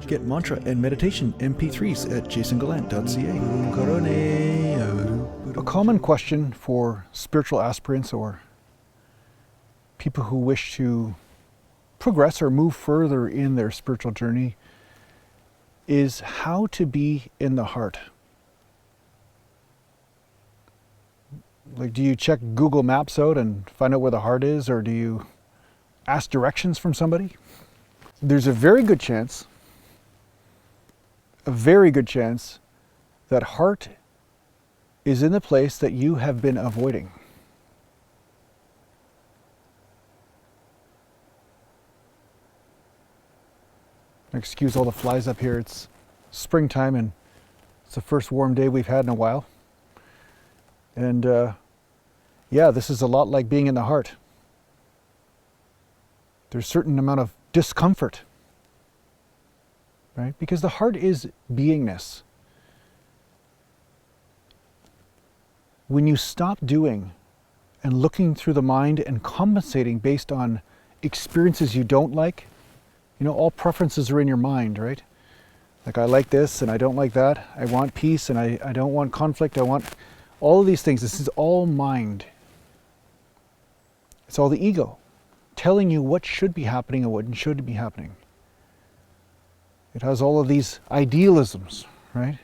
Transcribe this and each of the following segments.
Get mantra and meditation MP3s at JasonGallant.ca. A common question for spiritual aspirants or people who wish to progress or move further in their spiritual journey is how to be in the heart. Like, do you check Google Maps out and find out where the heart is, or do you ask directions from somebody? There's a very good chance that heart is in the place that you have been avoiding. Excuse all the flies up here. It's springtime and it's the first warm day we've had in a while. And yeah, this is a lot like being in the heart. There's a certain amount of discomfort, right? Because the heart is beingness. When you stop doing and looking through the mind and compensating based on experiences you don't like, you know, all preferences are in your mind, right? Like, I like this and I don't like that. I want peace and I don't want conflict. I want all of these things. This is all mind. It's all the ego telling you what should be happening and what shouldn't be happening. It has all of these idealisms, right?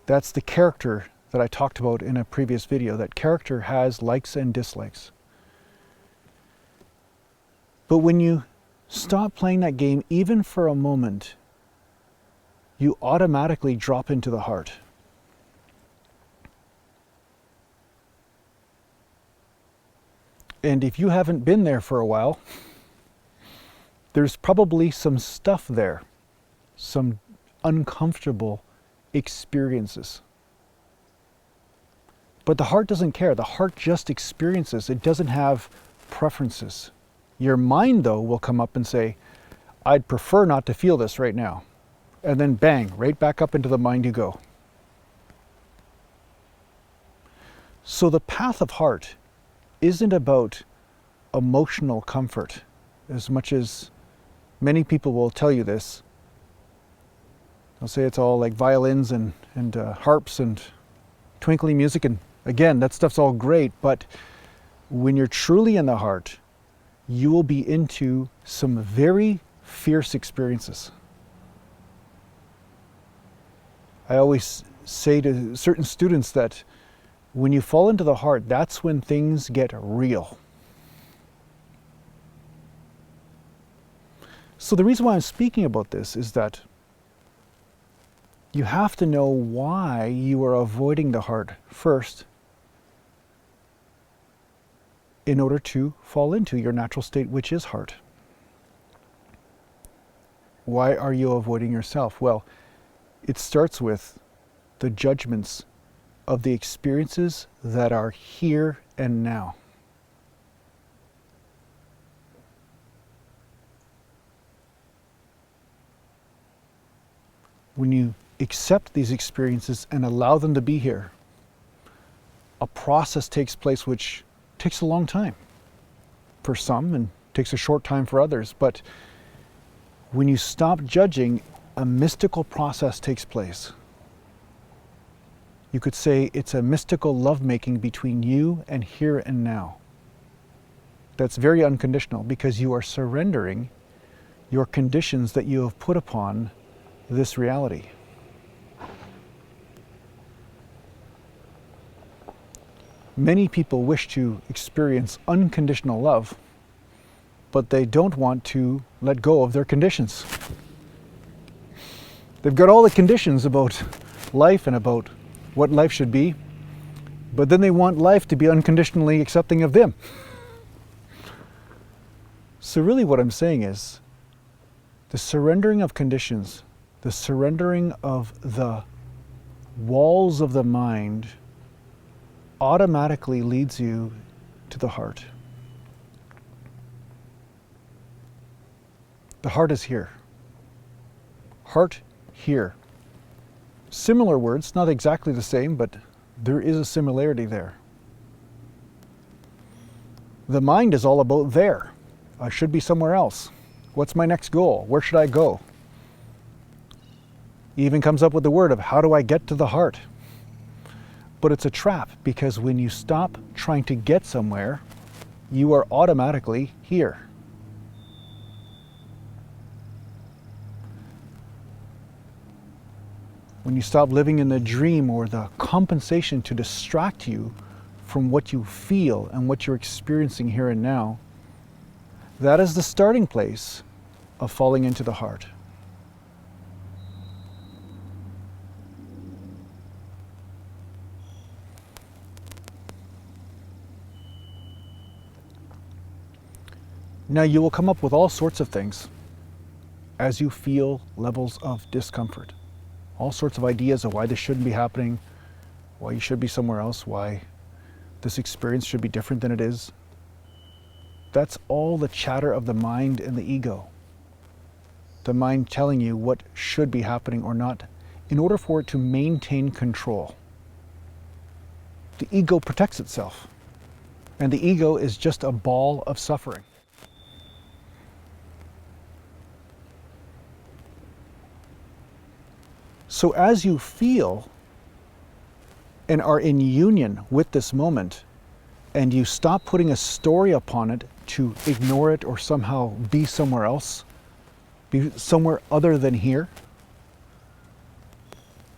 That's the character that I talked about in a previous video. That character has likes and dislikes. But when you stop playing that game, even for a moment, you automatically drop into the heart. And if you haven't been there for a while, there's probably some stuff there, some uncomfortable experiences. But the heart doesn't care. The heart just experiences. It doesn't have preferences. Your mind, though, will come up and say, I'd prefer not to feel this right now. And then bang, right back up into the mind you go. So the path of heart isn't about emotional comfort, as much as many people will tell you this. They'll say it's all like violins and harps and twinkly music, and again, that stuff's all great, but when you're truly in the heart, you will be into some very fierce experiences. I always say to certain students that when you fall into the heart, that's when things get real. So the reason why I'm speaking about this is that you have to know why you are avoiding the heart first in order to fall into your natural state, which is heart. Why are you avoiding yourself? Well, it starts with the judgments of the experiences that are here and now. When you accept these experiences and allow them to be here, a process takes place which takes a long time for some and takes a short time for others. But when you stop judging, a mystical process takes place. You could say it's a mystical lovemaking between you and here and now. That's very unconditional because you are surrendering your conditions that you have put upon this reality. Many people wish to experience unconditional love, but they don't want to let go of their conditions. They've got all the conditions about life and about what life should be, but then they want life to be unconditionally accepting of them. So really what I'm saying is, the surrendering of conditions, the surrendering of the walls of the mind automatically leads you to the heart. The heart is here. Heart here. Similar words, not exactly the same, but there is a similarity there. The mind is all about there. I should be somewhere else. What's my next goal? Where should I go? He even comes up with the word of how do I get to the heart? But it's a trap, because when you stop trying to get somewhere, you are automatically here. When you stop living in the dream or the compensation to distract you from what you feel and what you're experiencing here and now, that is the starting place of falling into the heart. Now you will come up with all sorts of things as you feel levels of discomfort. All sorts of ideas of why this shouldn't be happening, why you should be somewhere else, why this experience should be different than it is. That's all the chatter of the mind and the ego. The mind telling you what should be happening or not in order for it to maintain control. The ego protects itself, and the ego is just a ball of suffering. So as you feel and are in union with this moment, and you stop putting a story upon it to ignore it or somehow be somewhere else, be somewhere other than here,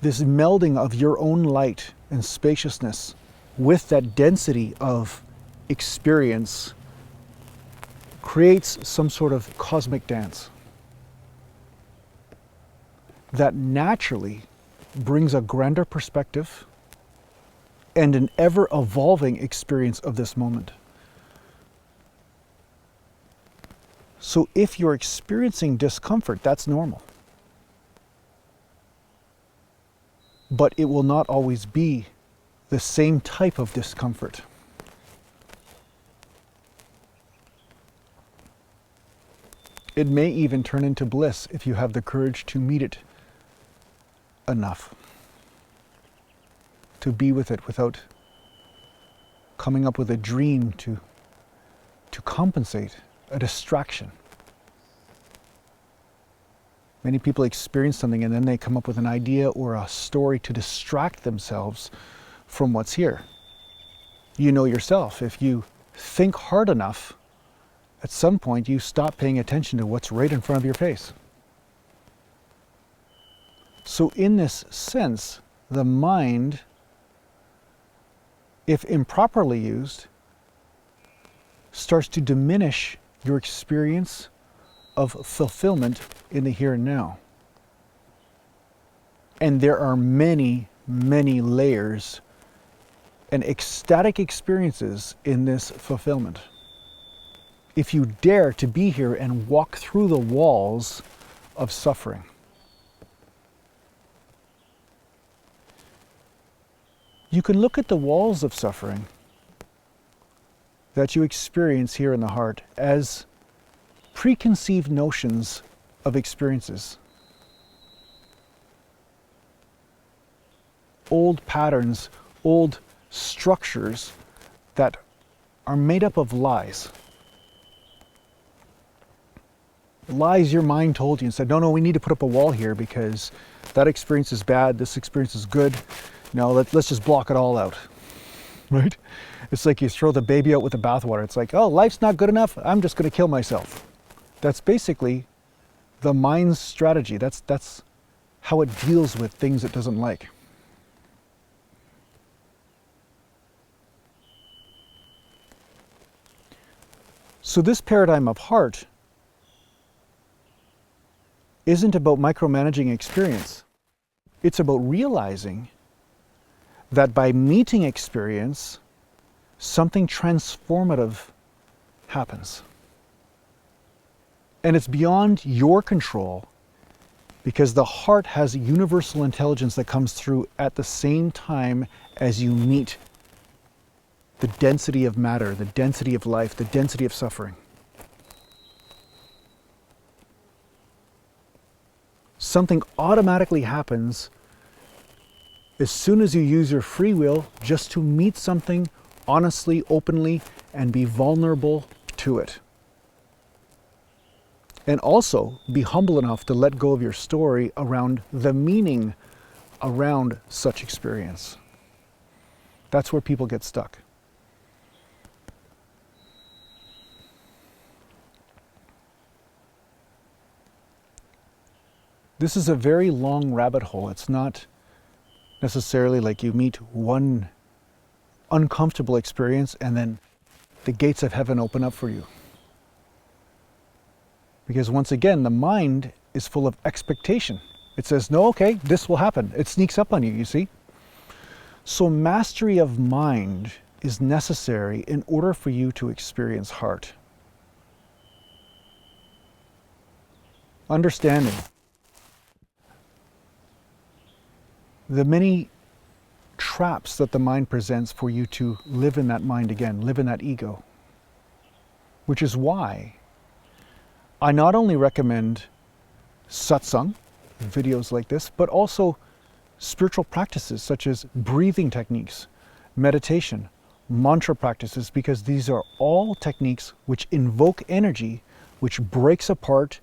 this melding of your own light and spaciousness with that density of experience creates some sort of cosmic dance that naturally brings a grander perspective and an ever-evolving experience of this moment. So if you're experiencing discomfort, that's normal. But it will not always be the same type of discomfort. It may even turn into bliss if you have the courage to meet it enough, to be with it without coming up with a dream to compensate, a distraction. Many people experience something and then they come up with an idea or a story to distract themselves from what's here. You know yourself, if you think hard enough, at some point you stop paying attention to what's right in front of your face. So in this sense, the mind, if improperly used, starts to diminish your experience of fulfillment in the here and now. And there are many, many layers and ecstatic experiences in this fulfillment. If you dare to be here and walk through the walls of suffering. You can look at the walls of suffering that you experience here in the heart as preconceived notions of experiences. Old patterns, old structures that are made up of lies. Lies your mind told you and said, no, we need to put up a wall here because that experience is bad, this experience is good. No, let's just block it all out, right? It's like you throw the baby out with the bathwater. It's like, oh, life's not good enough, I'm just going to kill myself. That's basically the mind's strategy. That's how it deals with things it doesn't like. So this paradigm of heart isn't about micromanaging experience. It's about realizing that by meeting experience, something transformative happens. And it's beyond your control because the heart has universal intelligence that comes through at the same time as you meet the density of matter, the density of life, the density of suffering. Something automatically happens as soon as you use your free will just to meet something honestly, openly, and be vulnerable to it. And also be humble enough to let go of your story around the meaning around such experience. That's where people get stuck. This is a very long rabbit hole. It's not necessarily like you meet one uncomfortable experience and then the gates of heaven open up for you. Because once again, the mind is full of expectation. It says, no, okay, this will happen. It sneaks up on you, you see? So mastery of mind is necessary in order for you to experience heart. Understanding the many traps that the mind presents for you to live in that mind again, live in that ego. Which is why I not only recommend satsang, videos like this, but also spiritual practices such as breathing techniques, meditation, mantra practices, because these are all techniques which invoke energy, which breaks apart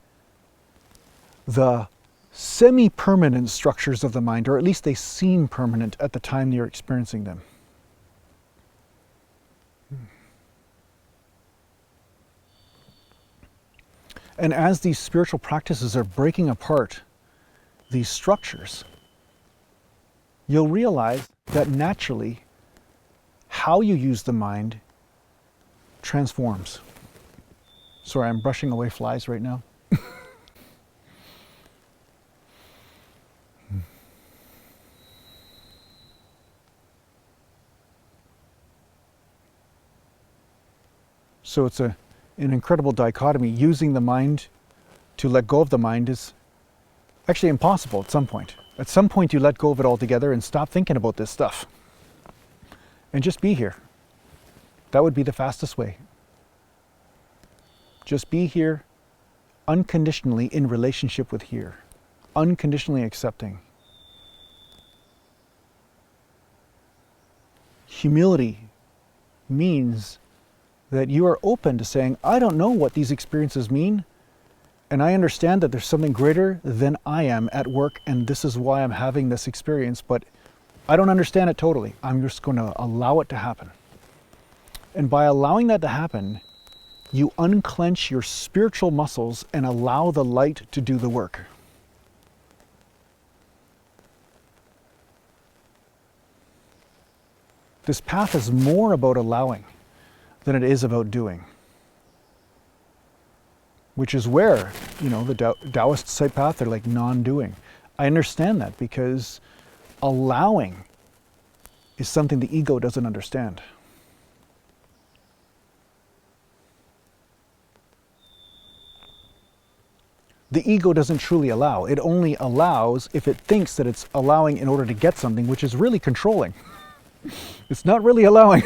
the semi-permanent structures of the mind, or at least they seem permanent at the time you're experiencing them. And as these spiritual practices are breaking apart these structures, you'll realize that naturally how you use the mind transforms. Sorry, I'm brushing away flies right now. So it's an incredible dichotomy. Using the mind to let go of the mind is actually impossible at some point. At some point you let go of it altogether and stop thinking about this stuff. And just be here. That would be the fastest way. Just be here, unconditionally in relationship with here. Unconditionally accepting. Humility means that you are open to saying, I don't know what these experiences mean, and I understand that there's something greater than I am at work, and this is why I'm having this experience, but I don't understand it totally. I'm just going to allow it to happen. And by allowing that to happen, you unclench your spiritual muscles and allow the light to do the work. This path is more about allowing than it is about doing. Which is where, the Taoist type path, they're like non-doing. I understand that because allowing is something the ego doesn't understand. The ego doesn't truly allow. It only allows if it thinks that it's allowing in order to get something, which is really controlling. It's not really allowing.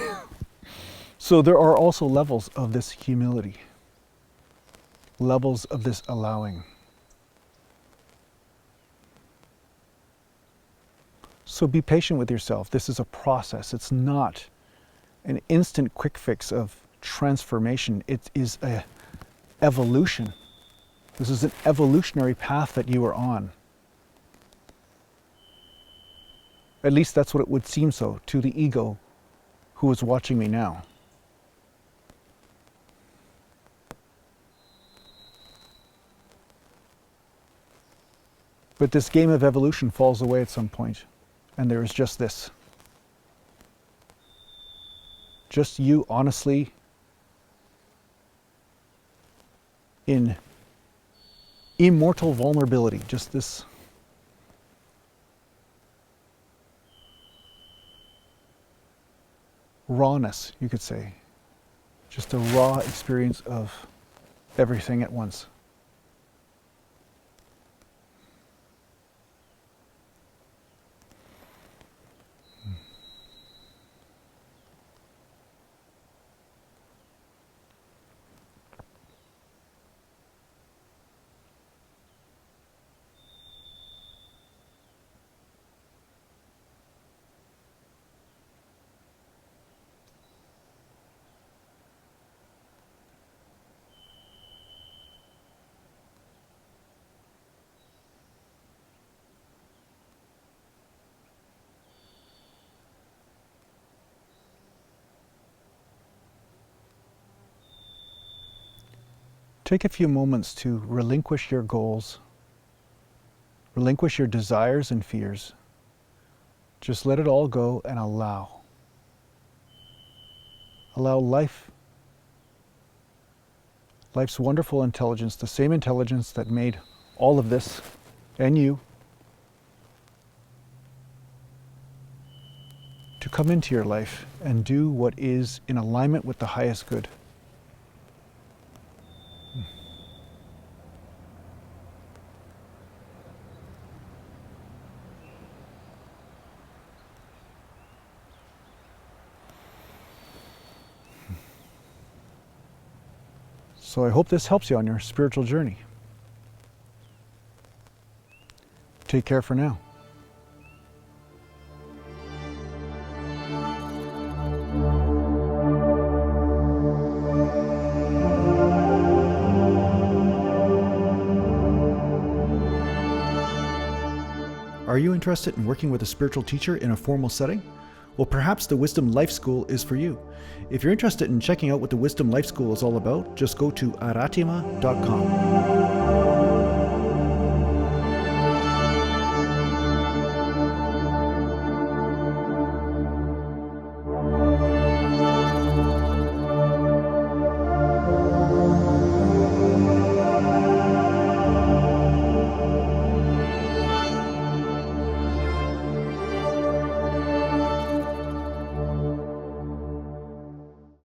So there are also levels of this humility, levels of this allowing. So be patient with yourself. This is a process. It's not an instant quick fix of transformation. It is an evolution. This is an evolutionary path that you are on. At least that's what it would seem so to the ego who is watching me now. But this game of evolution falls away at some point, and there is just this. Just you honestly in immortal vulnerability, just this rawness, you could say. Just a raw experience of everything at once. Take a few moments to relinquish your goals, relinquish your desires and fears. Just let it all go and allow. Allow life's wonderful intelligence, the same intelligence that made all of this and you, to come into your life and do what is in alignment with the highest good. So I hope this helps you on your spiritual journey. Take care for now. Are you interested in working with a spiritual teacher in a formal setting? Well, perhaps the Wisdom Life School is for you. If you're interested in checking out what the Wisdom Life School is all about, just go to aratima.com.